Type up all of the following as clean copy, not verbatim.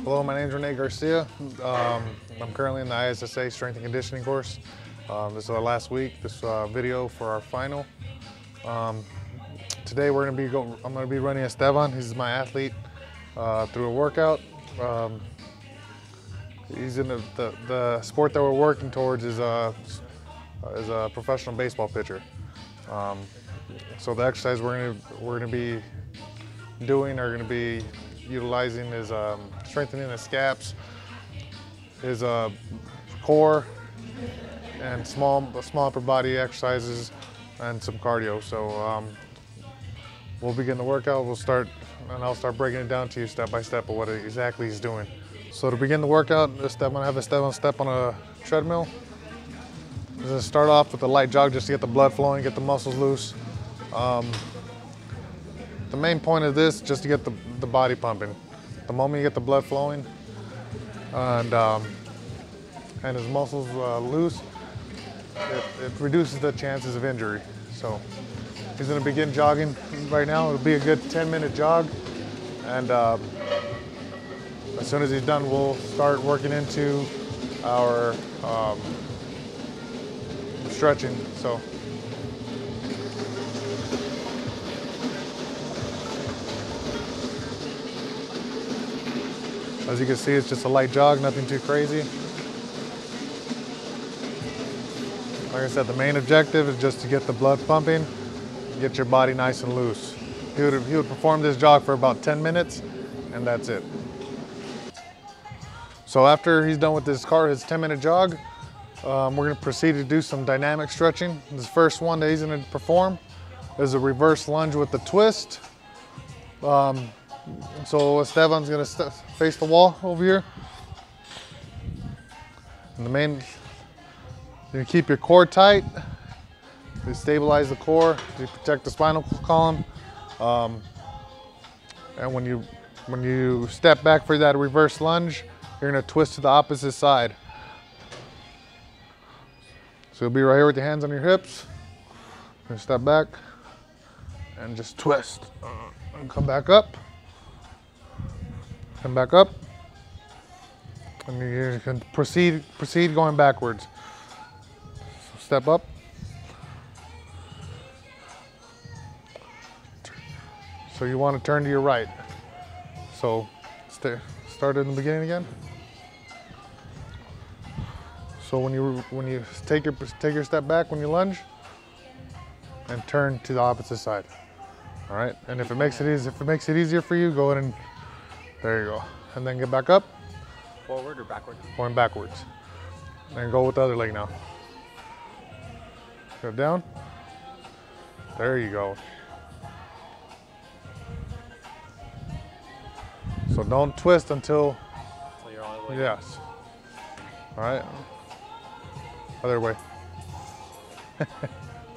Hello, my name is Rene Garcia. I'm currently in the ISSA strength and conditioning course. This is our last week, this video for our final. Today I'm going to be running Esteban. He's my athlete through a workout. He's in the sport that we're working towards is a professional baseball pitcher. So the exercise we're going to be doing are going to be utilizing is strengthening his scaps, his core, and small upper body exercises, and some cardio. So we'll begin the workout. I'll start breaking it down to you step by step of what exactly he's doing. So to begin the workout, I'm going to have Esteban step on a treadmill. I'm going to start off with a light jog just to get the blood flowing, get the muscles loose. The main point of this is just to get the body pumping. The moment you get the blood flowing and his muscles loose, it reduces the chances of injury. So he's going to begin jogging right now. It'll be a good 10-minute jog, and as soon as he's done, we'll start working into our stretching. So. As you can see, it's just a light jog, nothing too crazy. Like I said, the main objective is just to get the blood pumping, get your body nice and loose. He would perform this jog for about 10 minutes, and that's it. So after he's done with his 10-minute jog, we're going to proceed to do some dynamic stretching. This first one that he's going to perform is a reverse lunge with the twist. So Esteban's going to face the wall over here. And you keep your core tight. You stabilize the core. You protect the spinal column. And when you step back for that reverse lunge, you're going to twist to the opposite side. So you'll be right here with your hands on your hips. You're going to step back and just twist. And come back up. Come back up, and you can proceed going backwards. So step up. So you want to turn to your right. So start in the beginning again. So when you take your step back when you lunge, and turn to the opposite side. All right. And if it makes it easier for you, go ahead and. There you go. And then get back up. Forward or backward? Going backwards. And go with the other leg now. Go down. There you go. So don't twist until you're all the way. Yes. All right. Other way.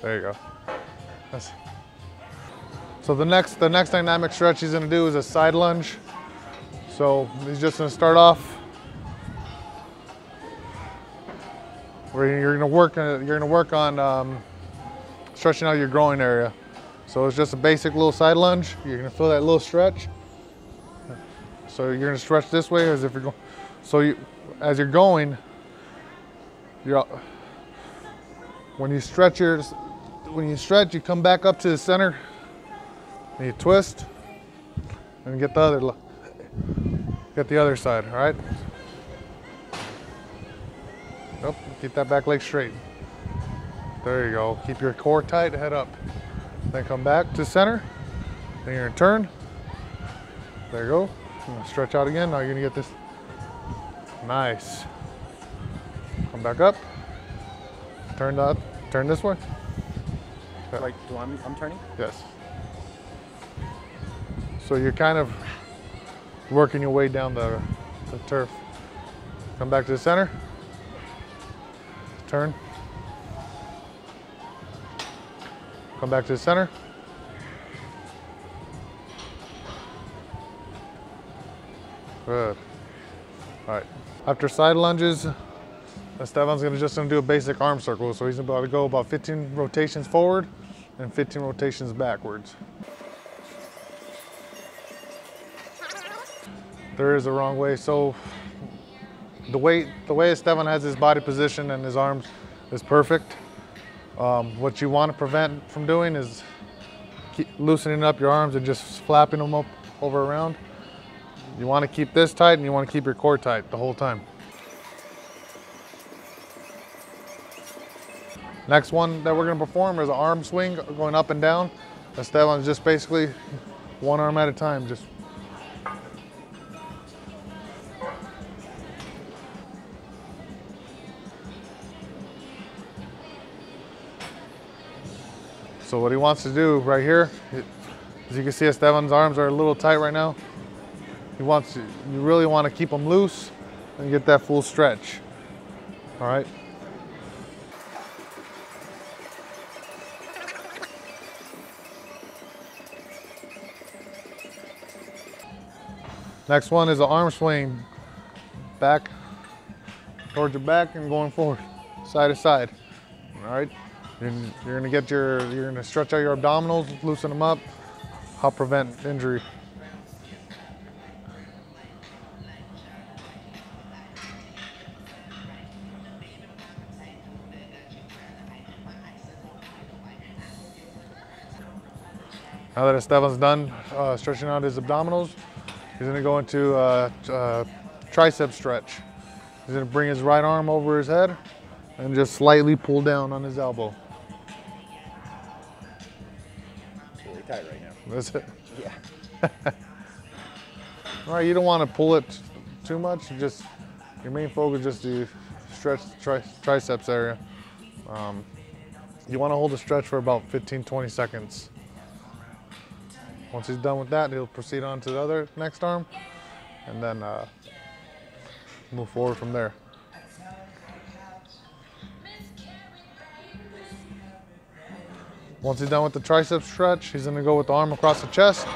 There you go. So the next dynamic stretch he's going to do is a side lunge. So he's just going to start off where you're going to work on stretching out your groin area. So it's just a basic little side lunge. You're going to feel that little stretch. So you're going to stretch this way as if you're going. So as you're going, when you stretch, you come back up to the center and you twist and get the other side, all right? Nope, keep that back leg straight. There you go. Keep your core tight, head up. Then come back to center. Then you're gonna turn. There you go. I'm gonna stretch out again. Now you're gonna get this. Nice. Come back up. Turn this way. Like, I'm turning? Yes. So you're kind of working your way down the turf. Come back to the center. Turn. Come back to the center. Good. All right. After side lunges, Esteban's just gonna do a basic arm circle. So he's about to go about 15 rotations forward and 15 rotations backwards. there is a wrong way. So the way Esteban has his body position and his arms is perfect. What you want to prevent from doing is loosening up your arms and just flapping them up over around. You want to keep this tight and you want to keep your core tight the whole time. Next one that we're going to perform is an arm swing going up and down. Esteban's just basically one arm at a time. Just so what he wants to do right here, as you can see, Esteban's arms are a little tight right now. You really want to keep them loose and get that full stretch. All right. Next one is an arm swing, back towards your back and going forward, side to side. All right. You're gonna stretch out your abdominals, loosen them up, help prevent injury. Now that Esteban's done stretching out his abdominals, he's gonna go into tricep stretch. He's gonna bring his right arm over his head and just slightly pull down on his elbow. It's really tight right now. That's it. Yeah. All right, you don't want to pull it too much. Your main focus is just to stretch the triceps area. You want to hold the stretch for about 15-20 seconds. Once he's done with that, he'll proceed on to the next arm, and then move forward from there. Once he's done with the tricep stretch, he's gonna go with the arm across the chest.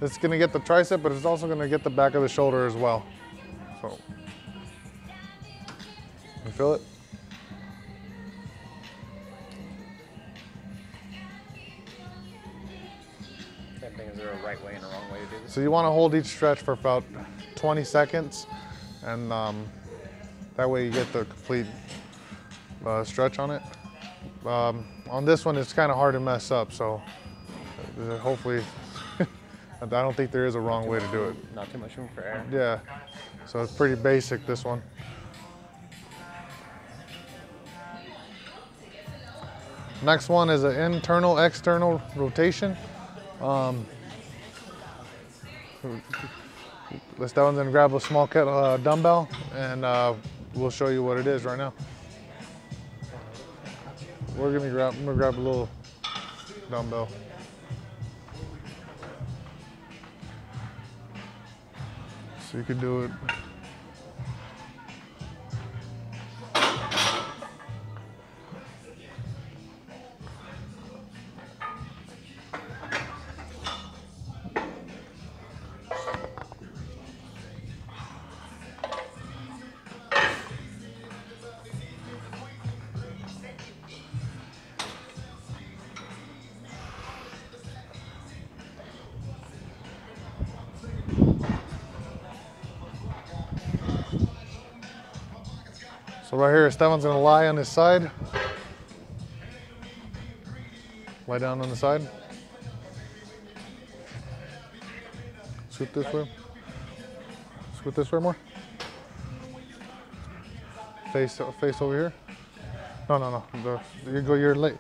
It's gonna get the tricep, but it's also gonna get the back of the shoulder as well. So, you feel it? Is there a right way and a wrong way to do this? So you wanna hold each stretch for about 20 seconds, and that way you get the complete stretch on it. On this one, it's kind of hard to mess up, so hopefully, I don't think there is a wrong way to do it. Not too much room for error. Yeah, so it's pretty basic, this one. Next one is an internal-external rotation. That one's gonna grab a small dumbbell, and we'll show you what it is right now. I'm gonna grab a little dumbbell. So you can do it. So right here, Esteban's gonna lie on his side. Lie down on the side. Scoot this way. Scoot this way more. Face over here. No. You keep your legs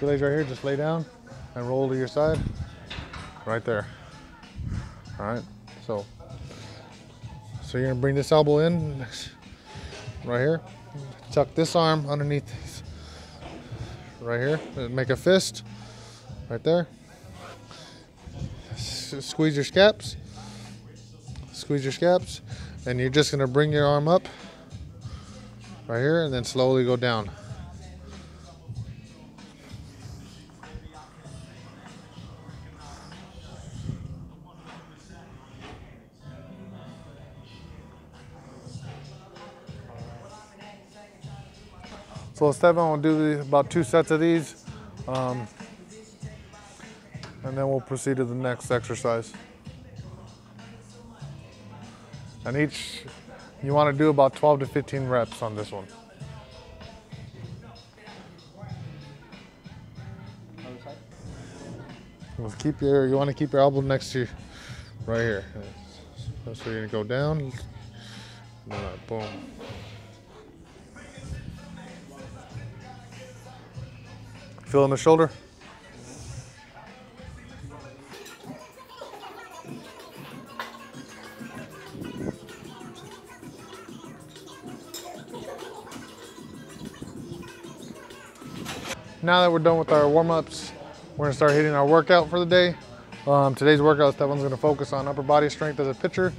right here. Just lay down and roll to your side. Right there. All right. So you're gonna bring this elbow in, right here. Tuck this arm underneath, right here. Make a fist, right there. Squeeze your scaps. Squeeze your scaps, and you're just gonna bring your arm up, right here, and then slowly go down. So Esteban will do about 2 sets of these, and then we'll proceed to the next exercise. And each, you want to do about 12 to 15 reps on this one. You want to keep your elbow next to you, right here. So you're gonna go down, boom. Feeling the shoulder? Now that we're done with our warm-ups, we're gonna start hitting our workout for the day. Today's workout, Stefan's gonna focus on upper body strength as a pitcher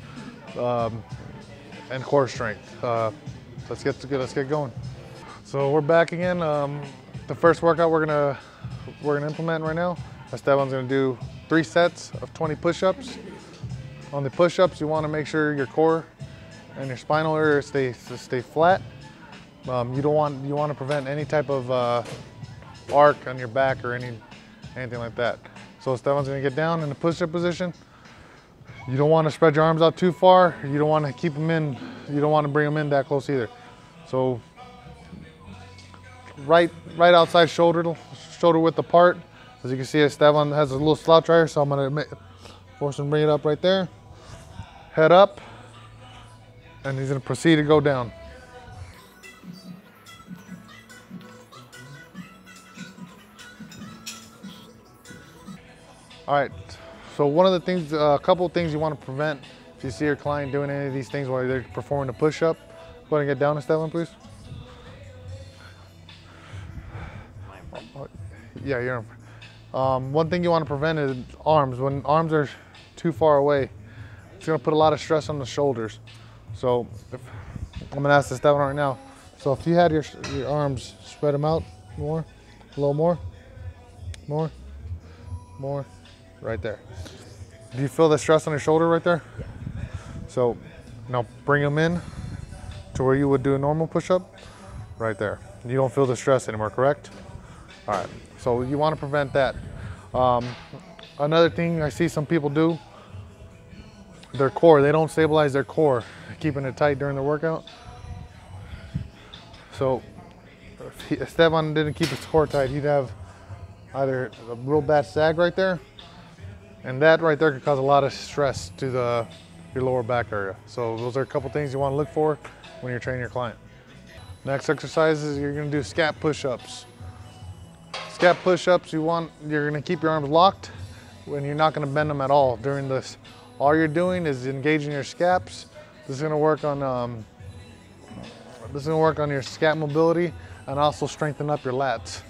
and core strength. Let's get going. So we're back again. The first workout we're gonna implement right now. Stefan's gonna do 3 sets of 20 push-ups. On the push-ups, you want to make sure your core and your spinal area stay flat. You want to prevent any type of arc on your back or anything like that. So Stefan's gonna get down in the push-up position. You don't want to spread your arms out too far. You don't want to keep them in. You don't want to bring them in that close either. So right outside shoulder width apart. As you can see, Stefan has a little slouch right here, so I'm gonna force him to bring it up right there. Head up, and he's gonna proceed to go down. All right, so one of the things, a couple of things you want to prevent if you see your client doing any of these things while they're performing a push-up. Go ahead and get down, Stefan, please. Yeah, you're. One thing you want to prevent is arms. When arms are too far away, it's going to put a lot of stress on the shoulders. So I'm going to ask the Stefan right now. So if you had your arms, spread them out more, a little more, right there. Do you feel the stress on your shoulder right there? Yeah. So now bring them in to where you would do a normal push-up, right there. You don't feel the stress anymore, correct? All right, so you want to prevent that. Another thing I see some people do, their core, they don't stabilize their core, keeping it tight during the workout. So if Stefan didn't keep his core tight, he'd have either a real bad sag right there, and that right there could cause a lot of stress to your lower back area. So those are a couple things you want to look for when you're training your client. Next exercise is you're going to do scap push-ups. Scap push-ups, you're going to keep your arms locked when you're not going to bend them at all during this. All you're doing is engaging your scaps. This is going to work on your scap mobility and also strengthen up your lats.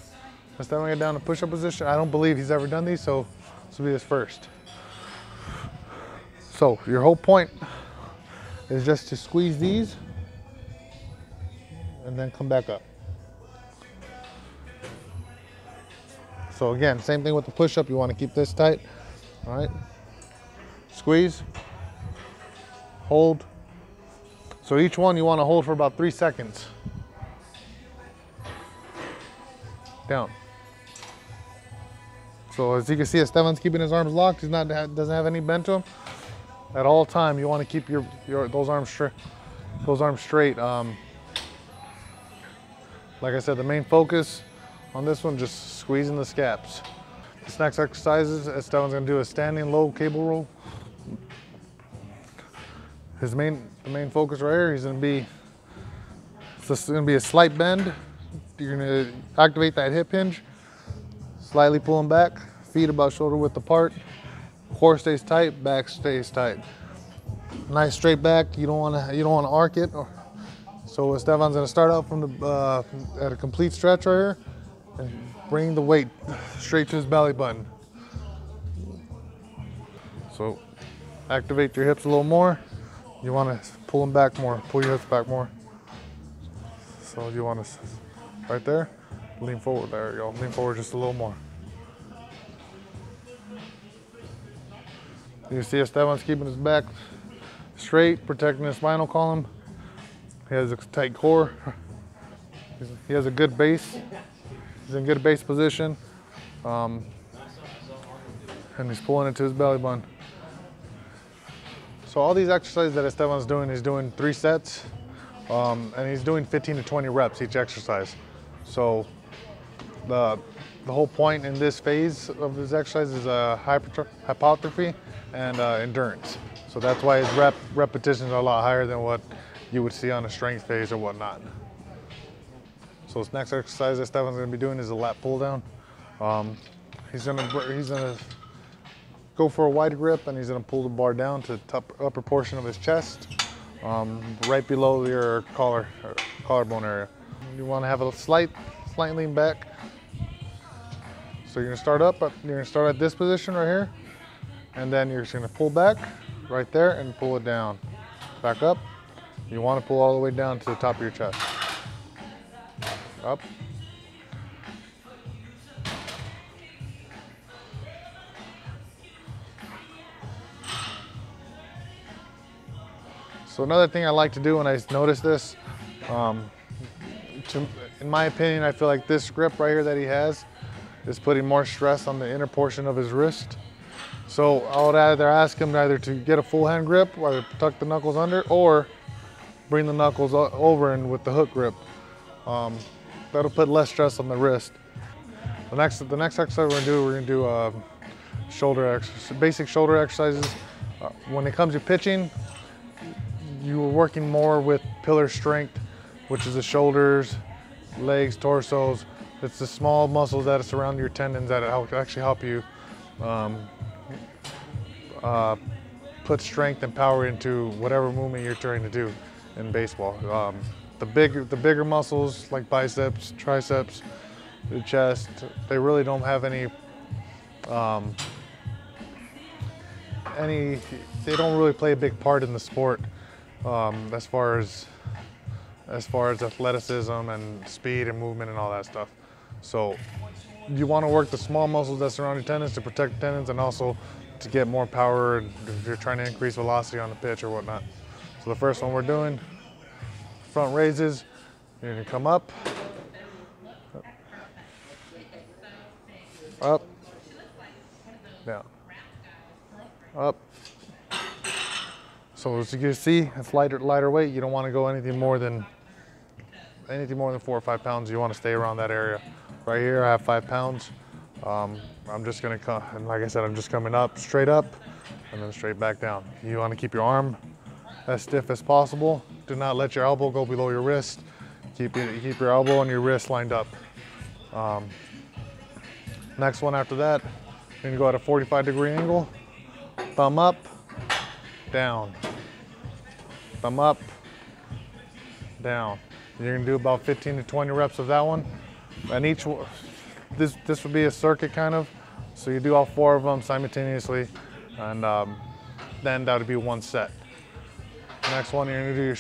Instead of getting down to push-up position, I don't believe he's ever done these, so this will be his first. So your whole point is just to squeeze these and then come back up. So again, same thing with the push-up. You want to keep this tight, all right? Squeeze, hold. So each one you want to hold for about 3 seconds. Down. So as you can see, Stefan's keeping his arms locked. He's doesn't have any bend to him. At all time, you want to keep those arms straight. Like I said, the main focus on this one, just squeezing the scaps. This next exercise is Stefan's going to do a standing low cable roll. The main focus right here, it's going to be a slight bend. You're going to activate that hip hinge, slightly pulling back, feet about shoulder width apart. Core stays tight, back stays tight. Nice straight back. You don't want to arc it. So Stefan's going to start out from at a complete stretch right here and bring the weight straight to his belly button. So activate your hips a little more. You want to pull them back more. Pull your hips back more. So you want to, right there, lean forward. There you go. Lean forward just a little more. You see Stefan's keeping his back straight, protecting his spinal column. He has a tight core. He has a good base. He's in good base position. And he's pulling it to his belly button. So all these exercises that Esteban's doing, he's doing 3 sets, and he's doing 15 to 20 reps each exercise. So the whole point in this phase of this exercise is hypertrophy and endurance. So that's why his repetitions are a lot higher than what you would see on a strength phase or whatnot. So this next exercise that Esteban's going to be doing is a lat pull down. He's gonna go for a wide grip, and he's going to pull the bar down to the upper portion of his chest, right below your collarbone area. You want to have a slight lean back. So you're going to start up. You're going to start at this position right here, and then you're just going to pull back right there and pull it down. Back up. You want to pull all the way down to the top of your chest. Up. So another thing I like to do when I notice this, in my opinion, I feel like this grip right here that he has is putting more stress on the inner portion of his wrist. So I would either ask him either to get a full hand grip, either tuck the knuckles under, or bring the knuckles over and with the hook grip. That'll put less stress on the wrist. The next exercise we're gonna do basic shoulder exercises. When it comes to pitching, you are working more with pillar strength, which is the shoulders, legs, torsos. It's the small muscles that surround your tendons that actually help you put strength and power into whatever movement you're trying to do in baseball. The bigger muscles like biceps, triceps, the chest, they really don't have they don't really play a big part in the sport as far as athleticism and speed and movement and all that stuff. So you want to work the small muscles that surround your tendons to protect the tendons and also to get more power if you're trying to increase velocity on the pitch or whatnot. So the first one we're doing, front raises. You're going to come up, up, down, up. So as you can see, it's lighter weight. You don't want to go anything more than 4 or 5 pounds. You want to stay around that area. Right here, I have 5 pounds. I'm just gonna come, and like I said, I'm just coming up, straight up, and then straight back down. You want to keep your arm as stiff as possible. Do not let your elbow go below your wrist. Keep your elbow and your wrist lined up. Next one after that, you're gonna go at a 45-degree angle. Thumb up, down. Thumb up, down. You're gonna do about 15 to 20 reps of that one. And this would be a circuit kind of. So you do all 4 of them simultaneously, and then that would be 1 set. Next one, you're gonna do your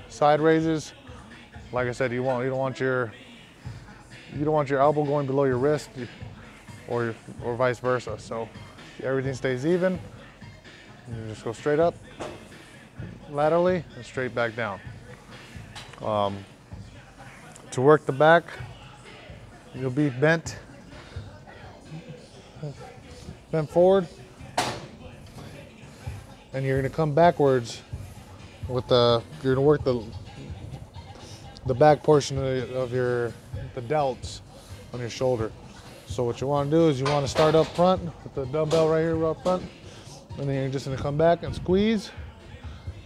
side raises. Like I said, you don't want your elbow going below your wrist, or vice versa. So everything stays even. You just go straight up, laterally, and straight back down. To work the back, you'll be bent forward, and you're going to come backwards with you're going to work the back portion of the delts on your shoulder. So what you want to do is you want to start up front with the dumbbell right here up front, and then you're just going to come back and squeeze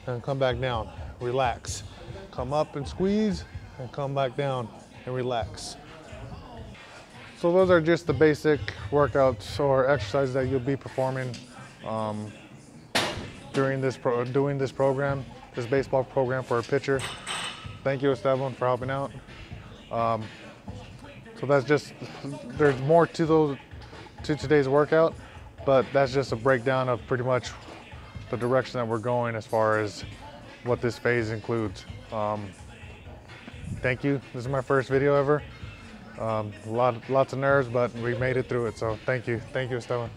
and come back down, relax. Come up and squeeze and come back down and relax. So those are just the basic workouts or exercises that you'll be performing during this program, this baseball program for a pitcher. Thank you, Esteban, for helping out. So that's just, there's more to today's workout, but that's just a breakdown of pretty much the direction that we're going as far as what this phase includes. Thank you. This is my first video ever. Lots of nerves, but we made it through it. So thank you, Esteban.